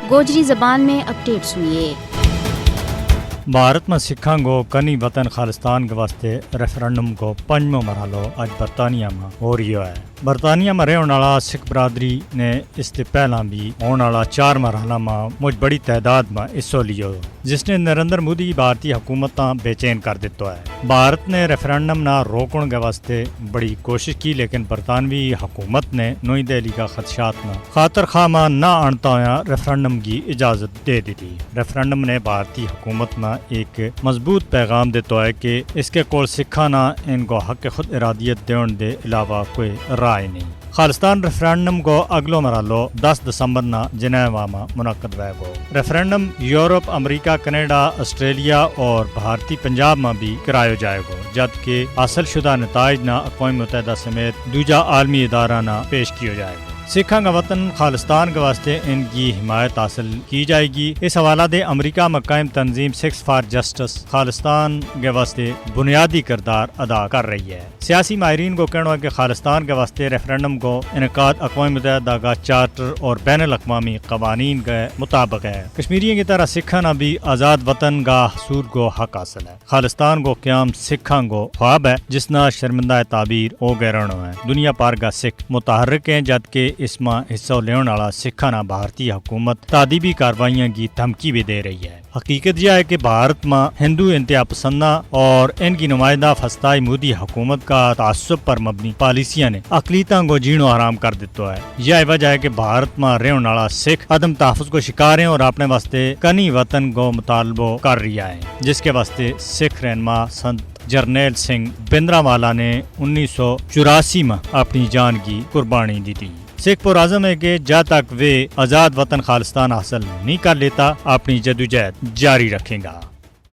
गोजरी ज़बान में अपडेट सुनिए। भारत में सिखा को कनी वतन खालिस्तान के वास्ते रेफरेंडम को पंजमो मरहलो आज बरतानिया में हो रही है। बरतानिया में रहने वाला सिख बरादरी ने इससे पहला भी होने वाला 4 मरहला में मुझ बड़ी तादाद में हिस्सों लियो, जिसने नरेंद्र मोदी भारतीय हुकूमत बेचैन कर दिता है। भारत ने रेफरेंडम ना रोकने के वास्ते बड़ी कोशिश की, लेकिन बरतानवी हुकूमत ने नई दिल्ली का खदशात में खातर खामा ना अनता हुआ रेफरेंडम की इजाजत दे दी थी। रेफरेंडम ने भारतीय हुकूमत में एक मजबूत पैगाम देता है कि इसके कोल सिखा ना इनको हक खुद इरादियत देने के अलावा कोई राय नहीं। खालिस्तान रेफरेंडम को अगलो मरहलो 10 दिसंबर ना जिनेवा में मुनक्कद होगा। Referendum Europe, America, Canada, Australia और भारतीय पंजाब में भी कराया जाएगा, जबकि हासिल शुदा नताइज ना अक़वाम मुत्तहिदा समेत दूजा आलमी इदारा ना पेश किया जाएगा। सिखा का वतन खालिस्तान के वास्ते इनकी हिमायत हासिल की जाएगी। इस हवाला दे अमेरिका में कायम तंजीम सिक्स फॉर जस्टिस खालिस्तान के वास्ते बुनियादी किरदार अदा कर रही है। सियासी माहिरीन को कहना है कि खालिस्तान के वास्ते रेफरेंडम को इनकाद अक़वाम मुत्तहिदा का चार्टर और बैनुल अक़वामी क़वानीन के मुताबिक है। कश्मीरियों की तरह सिखा ना भी आज़ाद वतन का हसूल को हक हासिल है। खालिस्तान को क्याम सिखा को ख्वाब है, जिसना शर्मिंदा ताबीर हो गए रहना है। दुनिया पार का सिख मुतहर्रिक है, जबकि इसमें हिस्सा लेने वाला सिखा ना भारतीय हुकूमत तादीबी कार्रवाइयाँ की धमकी भी दे रही है। हकीकत यह है कि भारत में हिंदू इंतहा पसंदा और इनकी नुमाइंदा फस्ताई मोदी हुकूमत का तासुब पर मबनी पॉलिसियां ने अकलीता को जीणो हराम कर दिता है। यह वजह है कि भारत में रहने वाला सिख अदम तहफ़्फ़ुज़ को शिकार है और अपने वास्ते कनी वतन को मुतालबो कर रहा है, जिसके वास्ते सिख रहनुमा संत जरनैल सिंह भिंद्रावाला ने 1984 में अपनी जान की कुर्बानी दी थी। सिख पुरआज़म है कि जब तक वे आज़ाद वतन खालिस्तान हासिल नहीं कर लेता, अपनी जदोजहद जारी रखेगा।